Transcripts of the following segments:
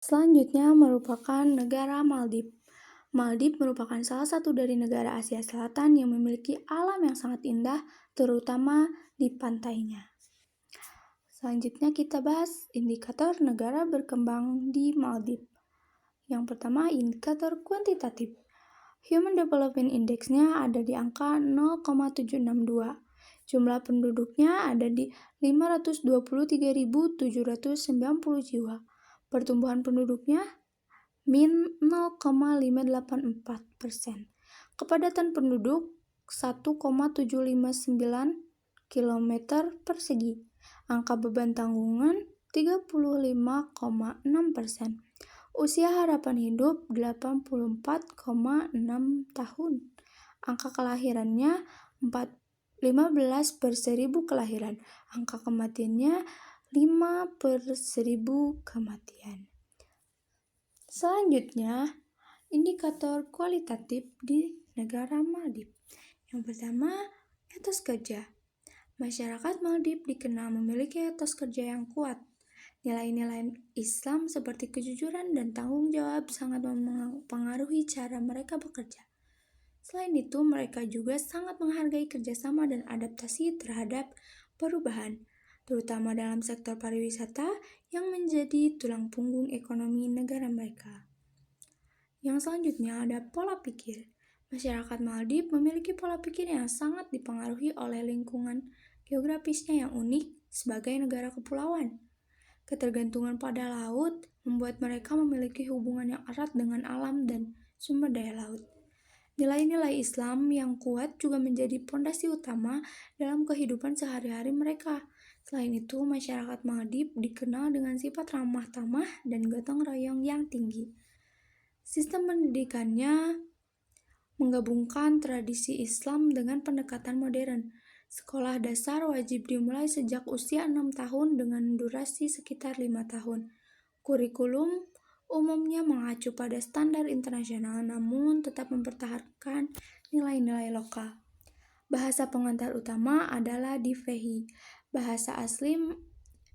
Selanjutnya merupakan negara Maldives. Maldives merupakan salah satu dari negara Asia Selatan yang memiliki alam yang sangat indah, terutama di pantainya. Selanjutnya kita bahas indikator negara berkembang di Maldives. Yang pertama, indikator kuantitatif. Human Development Index-nya ada di angka 0,762. Jumlah penduduknya ada di 523.790 jiwa. Pertumbuhan penduduknya min 0,584%. Kepadatan penduduk 1,759 km persegi. Angka beban tanggungan 35,6%. Usia harapan hidup 84,6 tahun. Angka kelahirannya 15 per 1000 kelahiran. Angka kematiannya 5 per 1000 kematian. Selanjutnya, indikator kualitatif di negara Maldives. Yang pertama, etos kerja. Masyarakat Maldives dikenal memiliki etos kerja yang kuat. Nilai-nilai Islam seperti kejujuran dan tanggung jawab sangat mempengaruhi cara mereka bekerja. Selain itu, mereka juga sangat menghargai kerjasama dan adaptasi terhadap perubahan, terutama dalam sektor pariwisata yang menjadi tulang punggung ekonomi negara mereka. Yang selanjutnya ada pola pikir. Masyarakat Maldives memiliki pola pikir yang sangat dipengaruhi oleh lingkungan geografisnya yang unik sebagai negara kepulauan. Ketergantungan pada laut membuat mereka memiliki hubungan yang erat dengan alam dan sumber daya laut. Nilai-nilai Islam yang kuat juga menjadi pondasi utama dalam kehidupan sehari-hari mereka. Selain itu, masyarakat Maldives dikenal dengan sifat ramah tamah dan gotong royong yang tinggi. Sistem pendidikannya menggabungkan tradisi Islam dengan pendekatan modern. Sekolah dasar wajib dimulai sejak usia 6 tahun dengan durasi sekitar 5 tahun. Kurikulum umumnya mengacu pada standar internasional namun tetap mempertahankan nilai-nilai lokal. Bahasa pengantar utama adalah Divehi, bahasa asli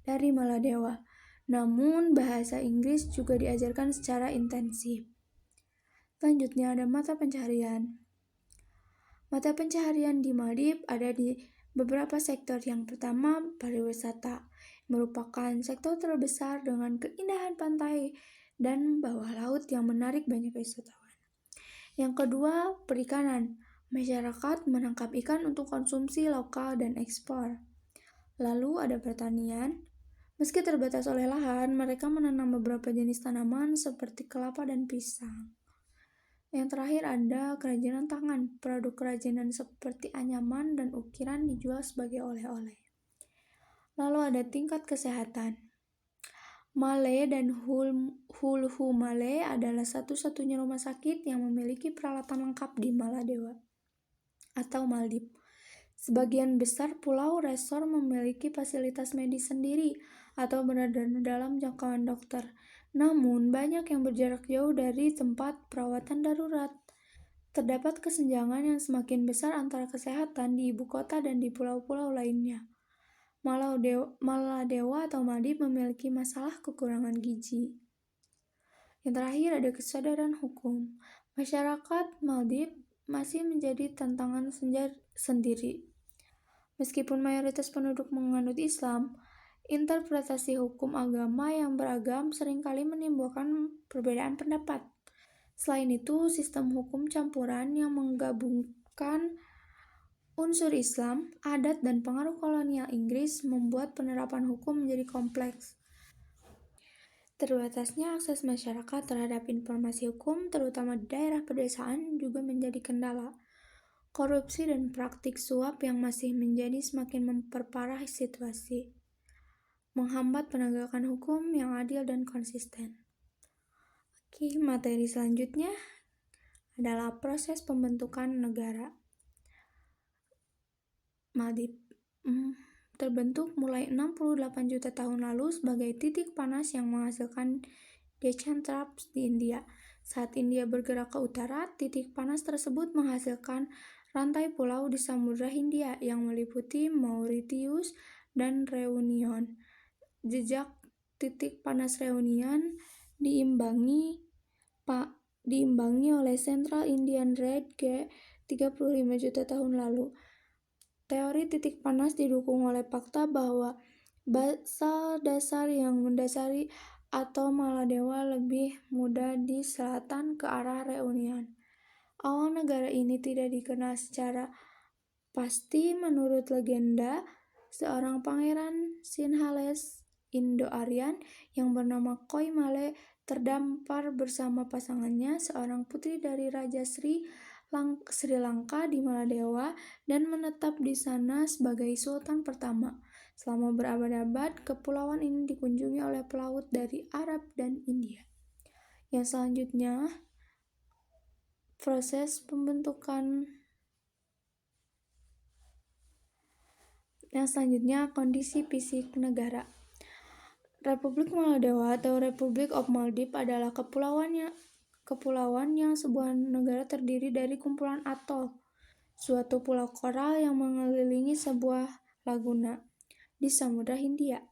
dari Maladewa. Namun bahasa Inggris juga diajarkan secara intensif. Selanjutnya ada mata pencaharian. Mata pencaharian di Maldives ada di beberapa sektor. Yang pertama, pariwisata, merupakan sektor terbesar dengan keindahan pantai dan bawah laut yang menarik banyak wisatawan. Yang kedua, perikanan. Masyarakat menangkap ikan untuk konsumsi lokal dan ekspor. Lalu ada pertanian. Meski terbatas oleh lahan, mereka menanam beberapa jenis tanaman seperti kelapa dan pisang. Yang terakhir ada kerajinan tangan. Produk kerajinan seperti anyaman dan ukiran dijual sebagai oleh-oleh. Lalu ada tingkat kesehatan. Malé dan Hulhu Malé adalah satu-satunya rumah sakit yang memiliki peralatan lengkap di Maladewa atau Maldives. Sebagian besar pulau resor memiliki fasilitas medis sendiri atau berada dalam jangkauan dokter. Namun, banyak yang berjarak jauh dari tempat perawatan darurat. Terdapat kesenjangan yang semakin besar antara kesehatan di ibu kota dan di pulau-pulau lainnya. Maladewa atau Maldives memiliki masalah kekurangan gizi. Yang terakhir ada kesadaran hukum. Masyarakat Maldives masih menjadi tantangan sendiri. Meskipun mayoritas penduduk menganut Islam, interpretasi hukum agama yang beragam seringkali menimbulkan perbedaan pendapat. Selain itu, sistem hukum campuran yang menggabungkan unsur Islam, adat, dan pengaruh kolonial Inggris membuat penerapan hukum menjadi kompleks. Terbatasnya akses masyarakat terhadap informasi hukum, terutama di daerah pedesaan, juga menjadi kendala. Korupsi dan praktik suap yang masih menjadi semakin memperparah situasi, menghambat penegakan hukum yang adil dan konsisten. Oke, materi selanjutnya adalah proses pembentukan negara. Maldives terbentuk mulai 68 juta tahun lalu sebagai titik panas yang menghasilkan Deccan Traps di India. Saat India bergerak ke utara, titik panas tersebut menghasilkan rantai pulau di Samudra Hindia yang meliputi Mauritius dan Reunion. Jejak titik panas Reunion diimbangi oleh Central Indian Red G 35 juta tahun lalu. Teori titik panas didukung oleh fakta bahwa basal dasar yang mendasari atom Maladewa lebih muda di selatan ke arah Reunion. Awal negara ini tidak dikenal secara pasti. Menurut legenda, seorang pangeran Sinhalese Indo-Aryan yang bernama Koi Male terdampar bersama pasangannya, seorang putri dari Raja Sri Lanka di Maladewa, dan menetap di sana sebagai sultan pertama. Selama berabad-abad, kepulauan ini dikunjungi oleh pelaut dari Arab dan India. Yang selanjutnya, kondisi fisik negara. Republik Maladewa atau Republic of Maldives adalah kepulauan yang sebuah negara terdiri dari kumpulan atol, suatu pulau koral yang mengelilingi sebuah laguna di Samudra Hindia.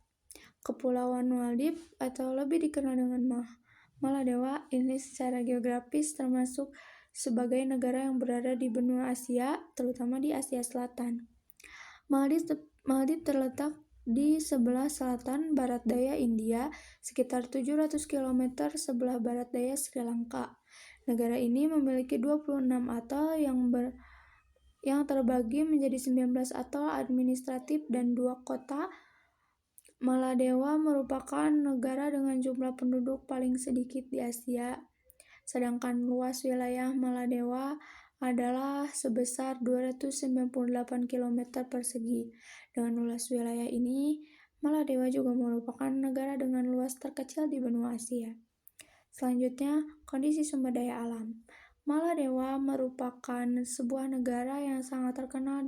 Kepulauan Maldives atau lebih dikenal dengan Maladewa ini secara geografis termasuk sebagai negara yang berada di benua Asia, terutama di Asia Selatan. Maldives terletak di sebelah selatan barat daya India, sekitar 700 km sebelah barat daya Sri Lanka. Negara ini memiliki 26 atol yang terbagi menjadi 19 atol administratif dan 2 kota. Maladewa merupakan negara dengan jumlah penduduk paling sedikit di Asia, sedangkan luas wilayah Maladewa adalah sebesar 298 km persegi. Dengan luas wilayah ini, Maladewa juga merupakan negara dengan luas terkecil di benua Asia. Selanjutnya, kondisi sumber daya alam. Maladewa merupakan sebuah negara yang sangat terkenal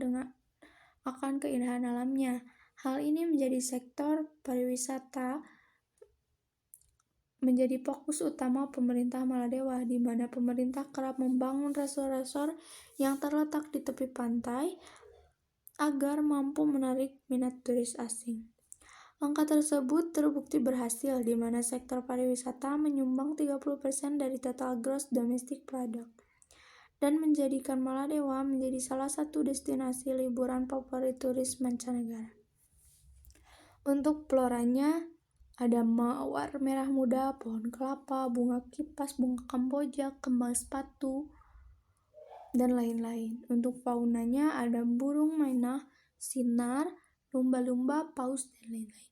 akan keindahan alamnya. Hal ini menjadi sektor pariwisata menjadi fokus utama pemerintah Maladewa, di mana pemerintah kerap membangun resor-resor yang terletak di tepi pantai agar mampu menarik minat turis asing. Langkah tersebut terbukti berhasil, di mana sektor pariwisata menyumbang 30% dari total gross domestic product dan menjadikan Maladewa menjadi salah satu destinasi liburan favorit turis mancanegara. Untuk floranya, ada mawar merah muda, pohon kelapa, bunga kipas, bunga kamboja, kembang sepatu, dan lain-lain. Untuk faunanya ada burung mainah, sinar, lumba-lumba, paus, dan lain-lain.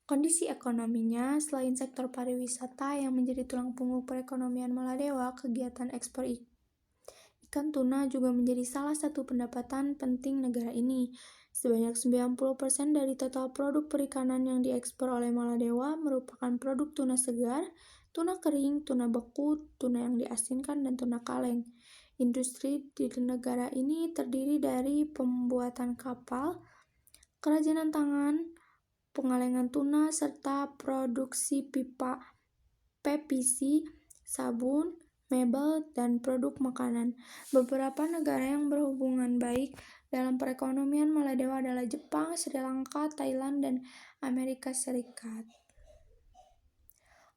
Kondisi ekonominya, selain sektor pariwisata yang menjadi tulang punggung perekonomian Maladewa, kegiatan ekspor ikan tuna juga menjadi salah satu pendapatan penting negara ini. Sebanyak 90% dari total produk perikanan yang diekspor oleh Maladewa merupakan produk tuna segar, tuna kering, tuna beku, tuna yang diasinkan, dan tuna kaleng. Industri di negara ini terdiri dari pembuatan kapal, kerajinan tangan, pengalengan tuna, serta produksi pipa PVC, sabun, mebel, dan produk makanan. Beberapa negara yang berhubungan baik dalam perekonomian Maladewa adalah Jepang, Sri Lanka, Thailand, dan Amerika Serikat.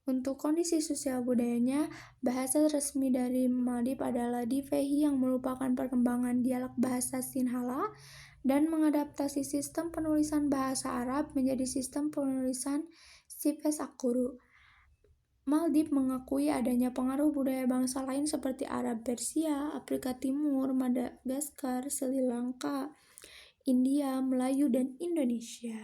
Untuk kondisi sosial budayanya, bahasa resmi dari Maldives adalah Diveihi yang merupakan perkembangan dialek bahasa Sinhala dan mengadaptasi sistem penulisan bahasa Arab menjadi sistem penulisan Sipes Akuru. Maldives mengakui adanya pengaruh budaya bangsa lain seperti Arab Persia, Afrika Timur, Madagaskar, Sri Lanka, India, Melayu, dan Indonesia.